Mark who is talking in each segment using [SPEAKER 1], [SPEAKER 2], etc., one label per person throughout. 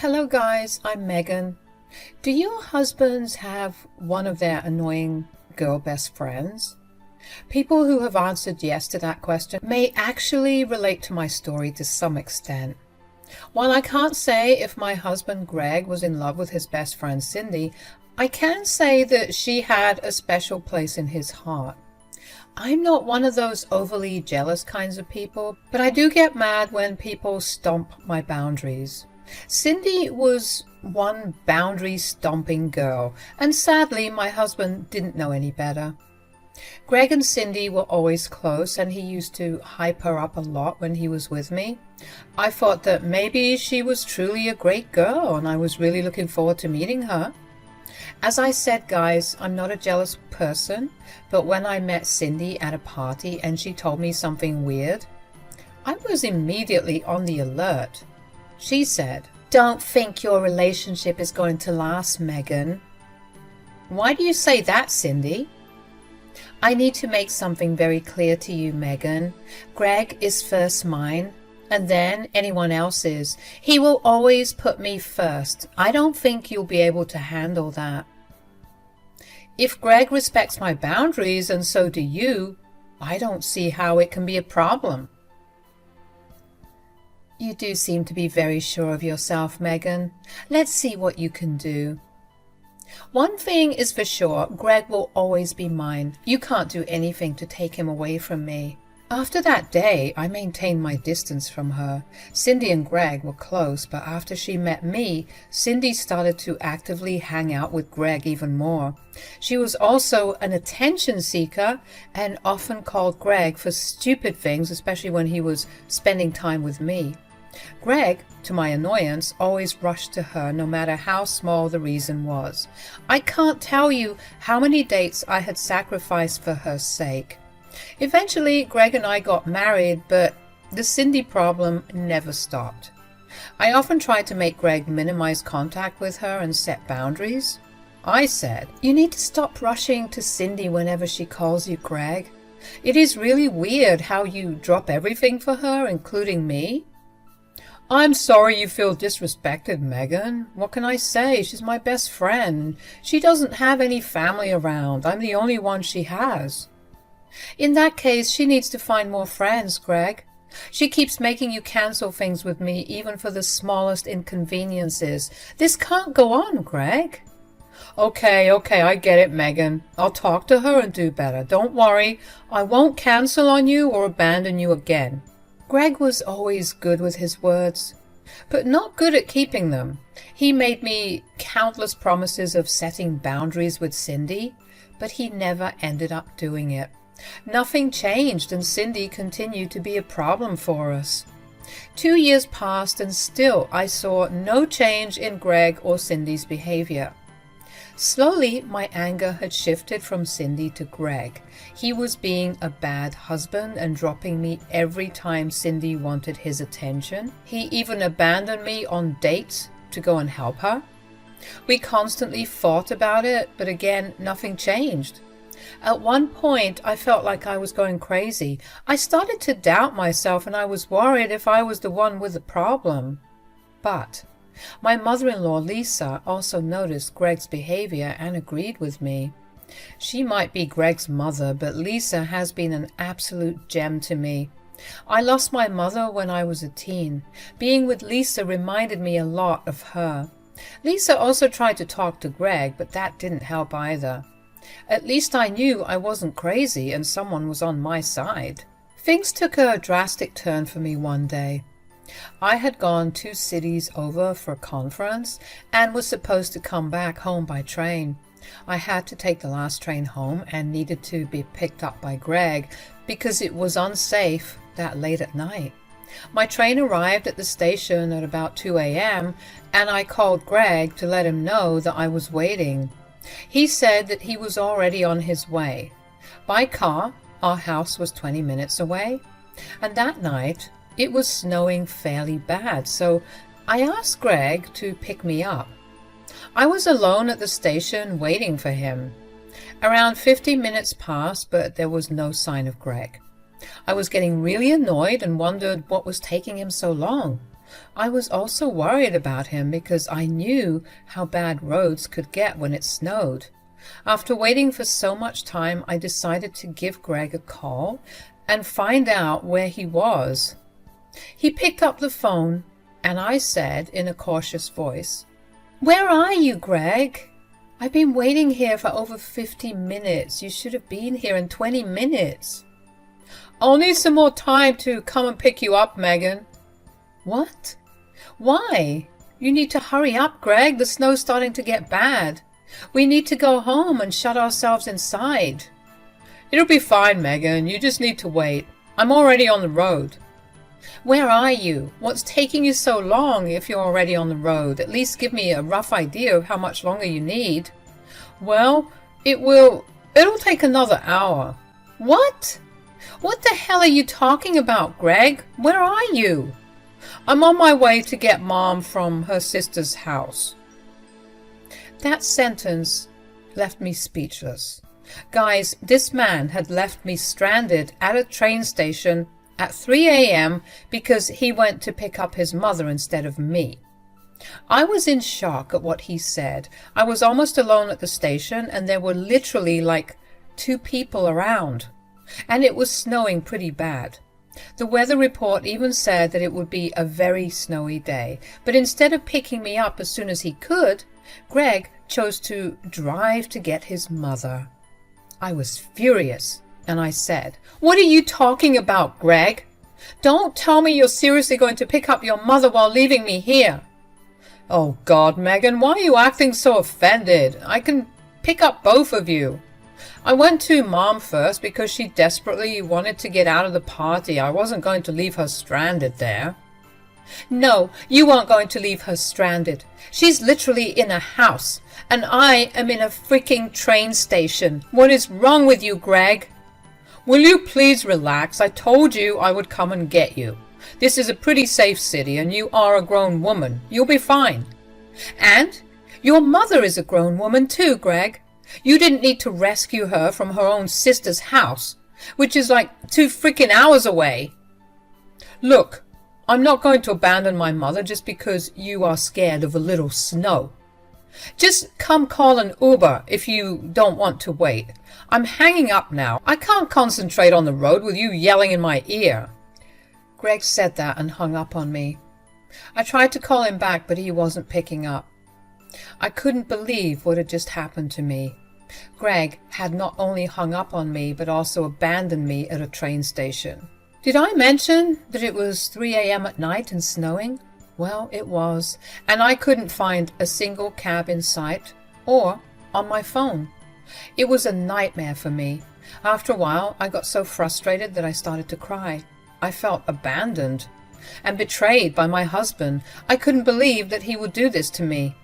[SPEAKER 1] Hello guys, I'm Megan. Do your husbands have one of their annoying girl best friends? People who have answered yes to that question may actually relate to my story to some extent. While I can't say if my husband Greg was in love with his best friend Cindy, I can say that she had a special place in his heart. I'm not one of those overly jealous kinds of people, but I do get mad when people stomp my boundaries. Cindy was one boundary stomping girl, and sadly my husband didn't know any better. Greg and Cindy were always close, and he used to hype her up a lot when he was with me. I thought that maybe she was truly a great girl, and I was really looking forward to meeting her. As I said, guys, I'm not a jealous person, but when I met Cindy at a party and she told me something weird, I was immediately on the alert. She said, "Don't think your relationship is going to last, Megan." Why do you say that, Cindy? I need to make something very clear to you, Megan. Greg is first mine, and then anyone else's. He will always put me first. I don't think you'll be able to handle that. If Greg respects my boundaries, and so do you, I don't see how it can be a problem. You do seem to be very sure of yourself, Megan. Let's see what you can do. One thing is for sure, Greg will always be mine. You can't do anything to take him away from me. After that day, I maintained my distance from her. Cindy and Greg were close, but after she met me, Cindy started to actively hang out with Greg even more. She was also an attention seeker and often called Greg for stupid things, especially when he was spending time with me. Greg, to my annoyance, always rushed to her no matter how small the reason was. I can't tell you how many dates I had sacrificed for her sake. Eventually, Greg and I got married, but the Cindy problem never stopped. I often tried to make Greg minimize contact with her and set boundaries. I said, "You need to stop rushing to Cindy whenever she calls you Greg. It is really weird how you drop everything for her, including me." "I'm sorry you feel disrespected, Megan. What can I say? She's my best friend. She doesn't have any family around. I'm the only one she has." "In that case, she needs to find more friends, Greg. She keeps making you cancel things with me, even for the smallest inconveniences. This can't go on, Greg." Okay, I get it, Megan. I'll talk to her and do better. Don't worry. I won't cancel on you or abandon you again." Greg was always good with his words, but not good at keeping them. He made me countless promises of setting boundaries with Cindy, but he never ended up doing it. Nothing changed, and Cindy continued to be a problem for us. 2 years passed, and still I saw no change in Greg or Cindy's behavior. Slowly, my anger had shifted from Cindy to Greg. He was being a bad husband and dropping me every time Cindy wanted his attention. He even abandoned me on dates to go and help her. We constantly fought about it, but again, nothing changed. At one point, I felt like I was going crazy. I started to doubt myself, and I was worried if I was the one with the problem. But my mother-in-law, Lisa, also noticed Greg's behavior and agreed with me. She might be Greg's mother, but Lisa has been an absolute gem to me. I lost my mother when I was a teen. Being with Lisa reminded me a lot of her. Lisa also tried to talk to Greg, but that didn't help either. At least I knew I wasn't crazy and someone was on my side. Things took a drastic turn for me one day. I had gone 2 cities over for a conference and was supposed to come back home by train. I had to take the last train home and needed to be picked up by Greg because it was unsafe that late at night. My train arrived at the station at about 2 a.m. and I called Greg to let him know that I was waiting. He said that he was already on his way. By car, our house was 20 minutes away, and that night it was snowing fairly bad, so I asked Greg to pick me up. I was alone at the station waiting for him. Around 50 minutes passed, but there was no sign of Greg. I was getting really annoyed and wondered what was taking him so long. I was also worried about him because I knew how bad roads could get when it snowed. After waiting for so much time, I decided to give Greg a call and find out where he was. He picked up the phone, and I said in a cautious voice, "Where are you, Greg? I've been waiting here for over 50 minutes. You should have been here in 20 minutes. I'll need some more time to come and pick you up, Megan." "What? Why? You need to hurry up, Greg. The snow's starting to get bad. We need to go home and shut ourselves inside." "It'll be fine, Megan. You just need to wait. I'm already on the road." "Where are you? What's taking you so long if you're already on the road? At least give me a rough idea of how much longer you need." "Well, it'll take another hour." "What? What the hell are you talking about, Greg? Where are you?" "I'm on my way to get Mom from her sister's house." That sentence left me speechless. Guys, this man had left me stranded at a train station at 3 a.m. because he went to pick up his mother instead of me. I was in shock at what he said. I was almost alone at the station, and there were literally like 2 people around. And it was snowing pretty bad. The weather report even said that it would be a very snowy day. But instead of picking me up as soon as he could, Greg chose to drive to get his mother. I was furious, and I said, "What are you talking about, Greg? Don't tell me you're seriously going to pick up your mother while leaving me here." "Oh God, Megan, why are you acting so offended? I can pick up both of you. I went to Mom first because she desperately wanted to get out of the party. I wasn't going to leave her stranded there." "No, you aren't going to leave her stranded. She's literally in a house, and I am in a freaking train station. What is wrong with you, Greg?" "Will you please relax? I told you I would come and get you. This is a pretty safe city, and you are a grown woman. You'll be fine." "And your mother is a grown woman too, Greg. You didn't need to rescue her from her own sister's house, which is like 2 freaking hours away." "Look, I'm not going to abandon my mother just because you are scared of a little snow. Just come call an Uber if you don't want to wait. I'm hanging up now. I can't concentrate on the road with you yelling in my ear." Greg said that and hung up on me. I tried to call him back, but he wasn't picking up. I couldn't believe what had just happened to me. Greg had not only hung up on me, but also abandoned me at a train station. Did I mention that it was 3 a.m. at night and snowing? Well, it was, and I couldn't find a single cab in sight or on my phone. It was a nightmare for me. After a while, I got so frustrated that I started to cry. I felt abandoned and betrayed by my husband. I couldn't believe that he would do this to me.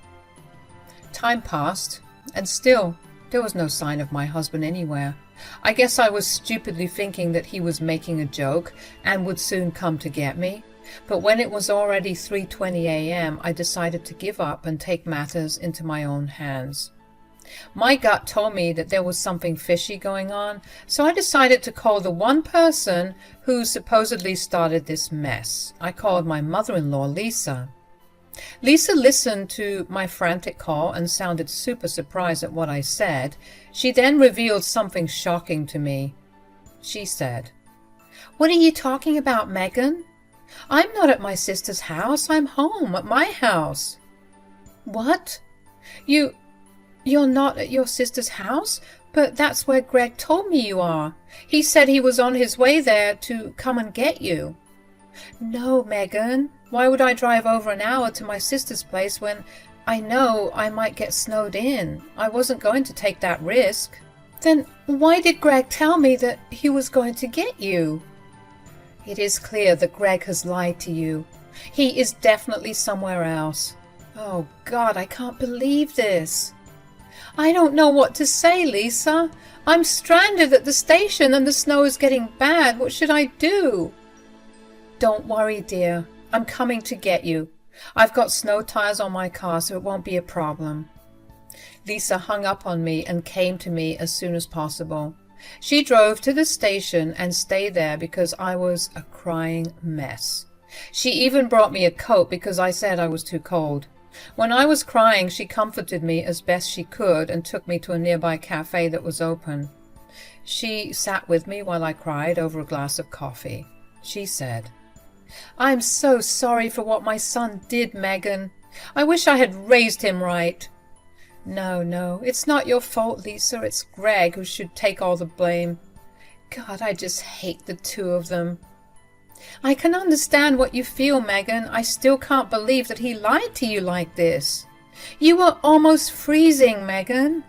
[SPEAKER 1] Time passed, and still there was no sign of my husband anywhere. I guess I was stupidly thinking that he was making a joke and would soon come to get me. But when it was already 3:20 a.m., I decided to give up and take matters into my own hands. My gut told me that there was something fishy going on, so I decided to call the one person who supposedly started this mess. I called my mother-in-law, Lisa. Lisa listened to my frantic call and sounded super surprised at what I said. She then revealed something shocking to me. She said, "What are you talking about, Megan? I'm not at my sister's house. I'm home at my house." "What? You're not at your sister's house? But that's where Greg told me you are. He said he was on his way there to come and get you." "No, Megan. Why would I drive over an hour to my sister's place when I know I might get snowed in? I wasn't going to take that risk." "Then why did Greg tell me that he was going to get you?" "It is clear that Greg has lied to you. He is definitely somewhere else." "Oh God, I can't believe this." "I don't know what to say, Lisa. I'm stranded at the station and the snow is getting bad. What should I do?" "Don't worry, dear. I'm coming to get you. I've got snow tires on my car, so it won't be a problem." Lisa hung up on me and came to me as soon as possible. She drove to the station and stayed there because I was a crying mess. She even brought me a coat because I said I was too cold. When I was crying, she comforted me as best she could and took me to a nearby cafe that was open. She sat with me while I cried over a glass of coffee. She said, "I'm so sorry for what my son did, Megan. I wish I had raised him right." No, it's not your fault, Lisa. It's Greg who should take all the blame. God, I just hate the two of them. I can understand what you feel, Megan. I still can't believe that he lied to you like this. You were almost freezing, Megan.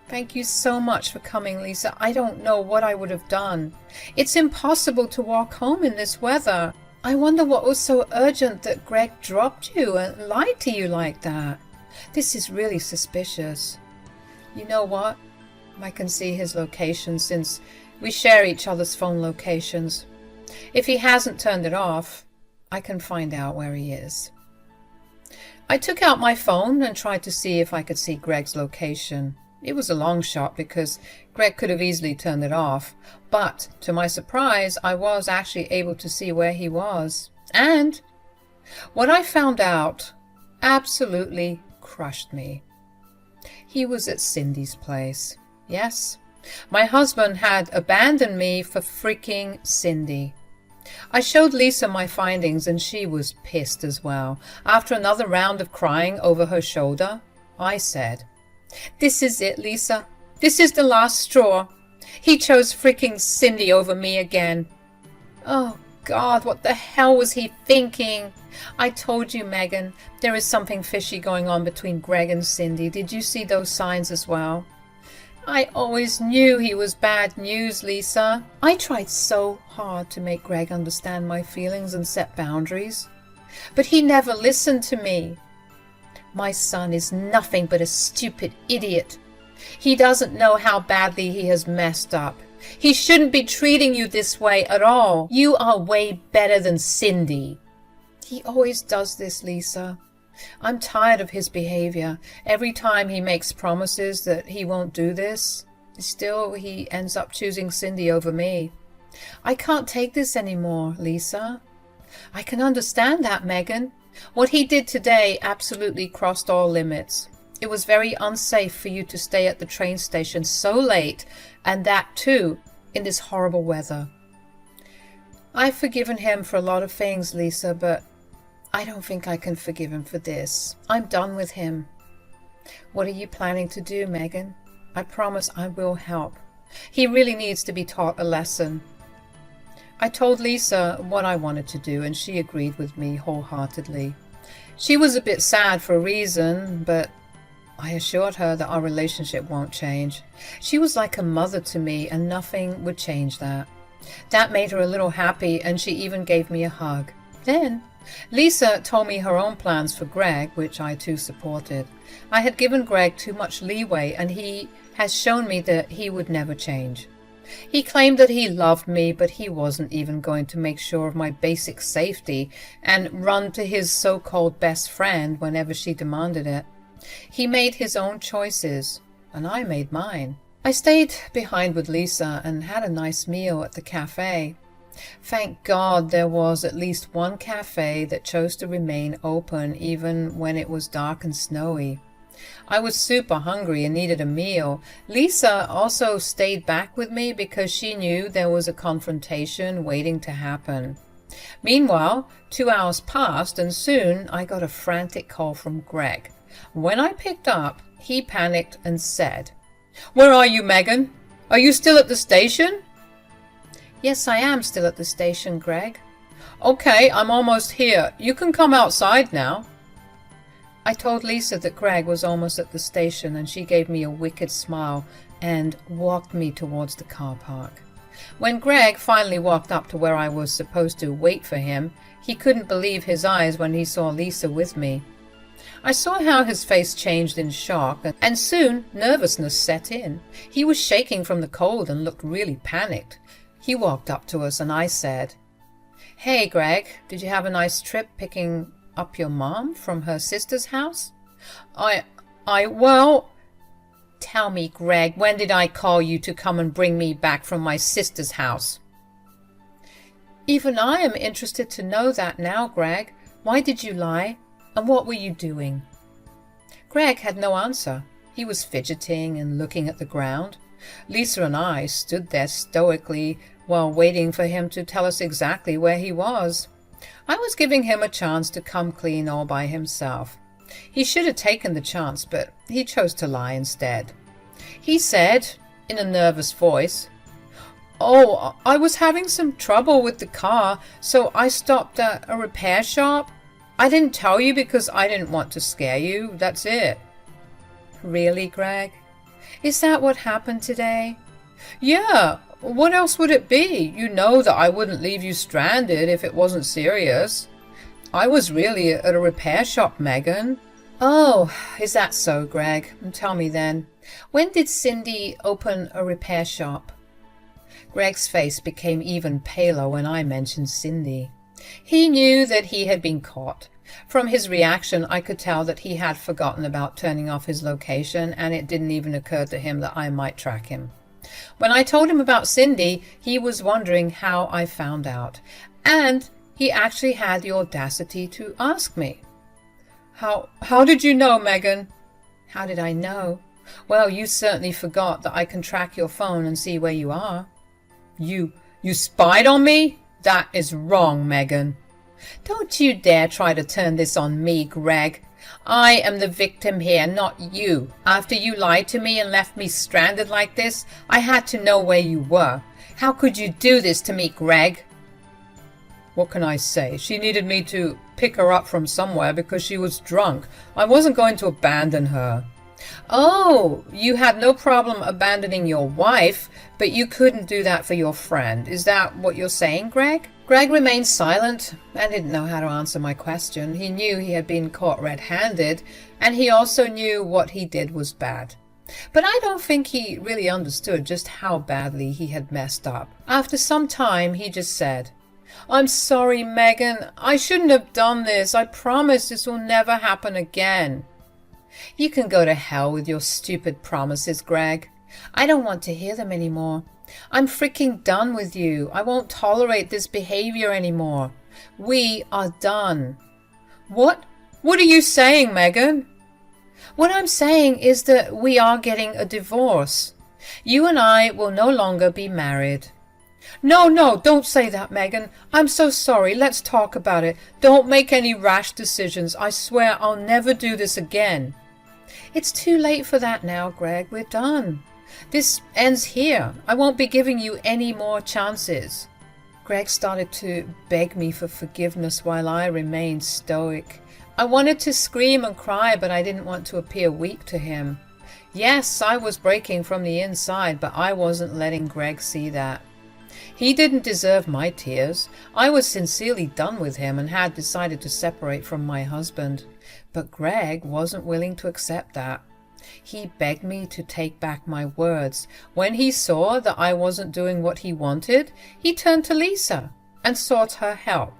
[SPEAKER 1] Thank you so much for coming, Lisa. I don't know what I would have done. It's impossible to walk home in this weather. I wonder what was so urgent that Greg dropped you and lied to you like that. This is really suspicious. You know what? I can see his location since we share each other's phone locations. If he hasn't turned it off, I can find out where he is. I took out my phone and tried to see if I could see Greg's location. It was a long shot because Greg could have easily turned it off, but to my surprise, I was actually able to see where he was. And what I found out absolutely crushed me. He was at Cindy's place. Yes, my husband had abandoned me for freaking Cindy. I showed Lisa my findings and she was pissed as well. After another round of crying over her shoulder, I said, "This is it, Lisa. This is the last straw. He chose freaking Cindy over me again." Oh God, what the hell was he thinking? I told you, Megan, there is something fishy going on between Greg and Cindy. Did you see those signs as well? I always knew he was bad news, Lisa. I tried so hard to make Greg understand my feelings and set boundaries, but he never listened to me. My son is nothing but a stupid idiot. He doesn't know how badly he has messed up. He shouldn't be treating you this way at all. You are way better than Cindy. He always does this, Lisa. I'm tired of his behavior. Every time he makes promises that he won't do this, still he ends up choosing Cindy over me. I can't take this anymore, Lisa. I can understand that, Megan. What he did today absolutely crossed all limits. It was very unsafe for you to stay at the train station so late, and that too in this horrible weather. I've forgiven him for a lot of things, Lisa, but I don't think I can forgive him for this. I'm done with him. What are you planning to do, Megan? I promise I will help. He really needs to be taught a lesson. I told Lisa what I wanted to do, and she agreed with me wholeheartedly. She was a bit sad for a reason, but I assured her that our relationship won't change. She was like a mother to me, and nothing would change that. That made her a little happy, and she even gave me a hug. Then Lisa told me her own plans for Greg, which I too supported. I had given Greg too much leeway, and he has shown me that he would never change. He claimed that he loved me, but he wasn't even going to make sure of my basic safety and run to his so-called best friend whenever she demanded it. He made his own choices, and I made mine. I stayed behind with Lisa and had a nice meal at the cafe. Thank God there was at least one cafe that chose to remain open even when it was dark and snowy. I was super hungry and needed a meal. Lisa also stayed back with me because she knew there was a confrontation waiting to happen. Meanwhile, 2 hours passed and soon I got a frantic call from Greg. When I picked up, he panicked and said, "Where are you, Megan? Are you still at the station?" "Yes, I am still at the station, Greg." "Okay, I'm almost here. You can come outside now." I told Lisa that Greg was almost at the station, and she gave me a wicked smile and walked me towards the car park. When Greg finally walked up to where I was supposed to wait for him, he couldn't believe his eyes when he saw Lisa with me. I saw how his face changed in shock, and soon nervousness set in. He was shaking from the cold and looked really panicked. He walked up to us and I said, "Hey, Greg, did you have a nice trip picking up your mom from her sister's house?" Well... "Tell me, Greg, when did I call you to come and bring me back from my sister's house?" Even I am interested to know that now, Greg. Why did you lie? And what were you doing? Greg had no answer. He was fidgeting and looking at the ground. Lisa and I stood there stoically while waiting for him to tell us exactly where he was. I was giving him a chance to come clean all by himself. He should have taken the chance, but he chose to lie instead. He said, in a nervous voice, "Oh, I was having some trouble with the car, so I stopped at a repair shop. I didn't tell you because I didn't want to scare you, that's it." Really, Greg? Is that what happened today? Yeah, what else would it be? You know that I wouldn't leave you stranded if it wasn't serious. I was really at a repair shop, Megan. Oh, is that so, Greg? Tell me then, when did Cindy open a repair shop? Greg's face became even paler when I mentioned Cindy. He knew that he had been caught. From his reaction, I could tell that he had forgotten about turning off his location, and it didn't even occur to him that I might track him. When I told him about Cindy, he was wondering how I found out, and he actually had the audacity to ask me. How did you know, Megan? How did I know? Well, you certainly forgot that I can track your phone and see where you are. You spied on me? That is wrong, Megan. Don't you dare try to turn this on me, Greg. I am the victim here, not you. After you lied to me and left me stranded like this, I had to know where you were. How could you do this to me, Greg? What can I say? She needed me to pick her up from somewhere because she was drunk. I wasn't going to abandon her. Oh, you had no problem abandoning your wife, but you couldn't do that for your friend. Is that what you're saying, Greg? Greg remained silent and didn't know how to answer my question. He knew he had been caught red-handed, and he also knew what he did was bad. But I don't think he really understood just how badly he had messed up. After some time, he just said, "I'm sorry, Megan. I shouldn't have done this. I promise this will never happen again." You can go to hell with your stupid promises, Greg. I don't want to hear them anymore. I'm freaking done with you. I won't tolerate this behavior anymore. We are done. What? What are you saying, Megan? What I'm saying is that we are getting a divorce. You and I will no longer be married. No, don't say that, Megan. I'm so sorry. Let's talk about it. Don't make any rash decisions. I swear I'll never do this again. It's too late for that now, Greg. We're done. This ends here. I won't be giving you any more chances. Greg started to beg me for forgiveness while I remained stoic. I wanted to scream and cry, but I didn't want to appear weak to him. Yes, I was breaking from the inside, but I wasn't letting Greg see that. He didn't deserve my tears. I was sincerely done with him and had decided to separate from my husband. But Greg wasn't willing to accept that. He begged me to take back my words. When he saw that I wasn't doing what he wanted, he turned to Lisa and sought her help.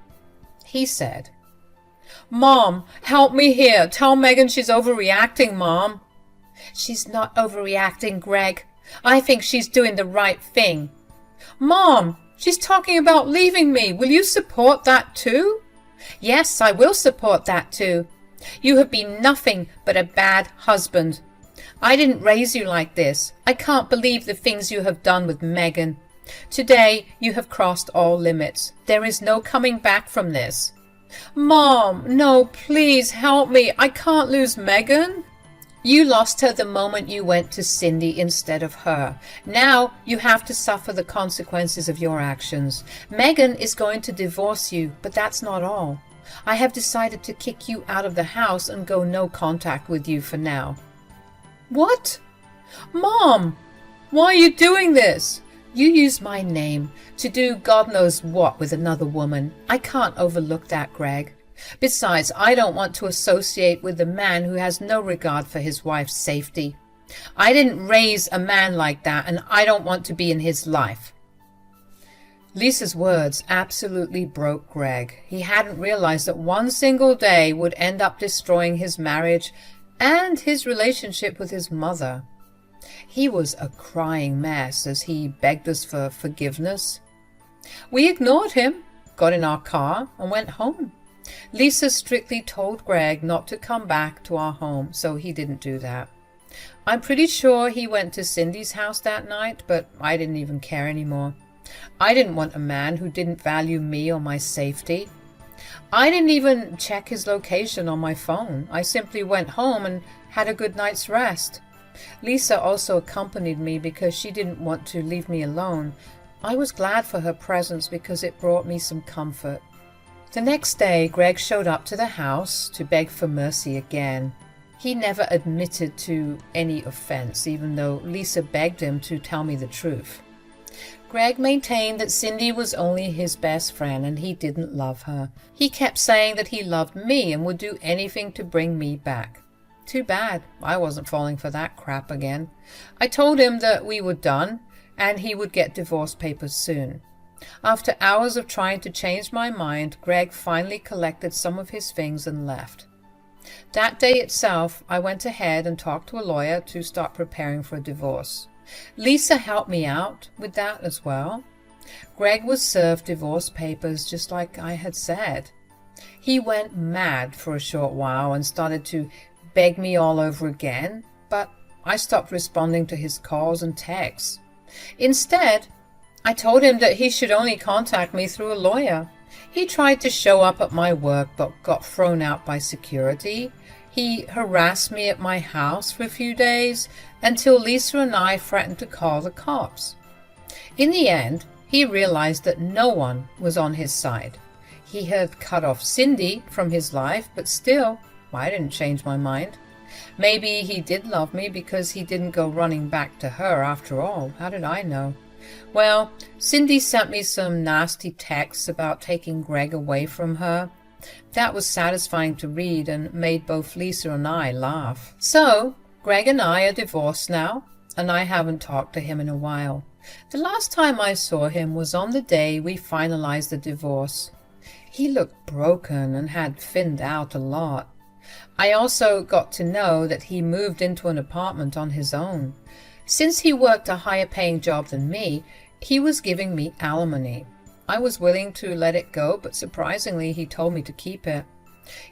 [SPEAKER 1] He said, "Mom, help me here. Tell Megan she's overreacting, Mom." "She's not overreacting, Greg. I think she's doing the right thing." "Mom, she's talking about leaving me. Will you support that too?" "Yes, I will support that too. You have been nothing but a bad husband. I didn't raise you like this. I can't believe the things you have done with Megan. Today you have crossed all limits. There is no coming back from this." "Mom, no, please help me. I can't lose Megan." "You lost her the moment you went to Cindy instead of her. Now you have to suffer the consequences of your actions. Megan is going to divorce you, but that's not all. I have decided to kick you out of the house and go no contact with you for now." "What? Mom, why are you doing this?" "You used my name to do God knows what with another woman. I can't overlook that, Greg. Besides, I don't want to associate with a man who has no regard for his wife's safety. I didn't raise a man like that, and I don't want to be in his life." Lisa's words absolutely broke Greg. He hadn't realized that one single day would end up destroying his marriage and his relationship with his mother. He was a crying mess as he begged us for forgiveness. We ignored him got in our car, and went home. Lisa strictly told Greg not to come back to our home, so he didn't do that. I'm pretty sure he went to Cindy's house that night, but I didn't even care anymore. I didn't want a man who didn't value me or my safety. I didn't even check his location on my phone. I simply went home and had a good night's rest. Lisa also accompanied me because she didn't want to leave me alone. I was glad for her presence because it brought me some comfort. The next day, Greg showed up to the house to beg for mercy again. He never admitted to any offense, even though Lisa begged him to tell me the truth. Greg maintained that Cindy was only his best friend and he didn't love her. He kept saying that he loved me and would do anything to bring me back. Too bad I wasn't falling for that crap again. I told him that we were done and he would get divorce papers soon. After hours of trying to change my mind, Greg finally collected some of his things and left. That day itself, I went ahead and talked to a lawyer to start preparing for a divorce. Lisa helped me out with that as well. Greg was served divorce papers just like I had said. He went mad for a short while and started to beg me all over again, but I stopped responding to his calls and texts. Instead, I told him that he should only contact me through a lawyer. He tried to show up at my work but got thrown out by security. He harassed me at my house for a few days until Lisa and I threatened to call the cops. In the end, he realized that no one was on his side. He had cut off Cindy from his life, but still, I didn't change my mind. Maybe he did love me because he didn't go running back to her after all. How did I know? Well, Cindy sent me some nasty texts about taking Greg away from her. That was satisfying to read and made both Lisa and I laugh. So, Greg and I are divorced now, and I haven't talked to him in a while. The last time I saw him was on the day we finalized the divorce. He looked broken and had thinned out a lot. I also got to know that he moved into an apartment on his own. Since he worked a higher paying job than me, he was giving me alimony. I was willing to let it go, but surprisingly he told me to keep it.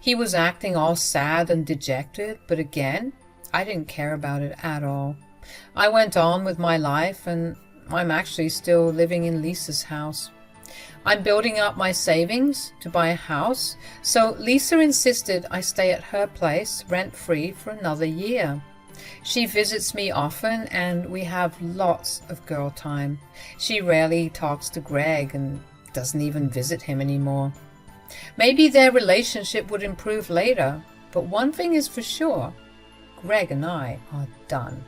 [SPEAKER 1] He was acting all sad and dejected, but again, I didn't care about it at all. I went on with my life, and I'm actually still living in Lisa's house. I'm building up my savings to buy a house, so Lisa insisted I stay at her place rent-free for another year. She visits me often and we have lots of girl time. She rarely talks to Greg and doesn't even visit him anymore. Maybe their relationship would improve later, but one thing is for sure, Greg and I are done.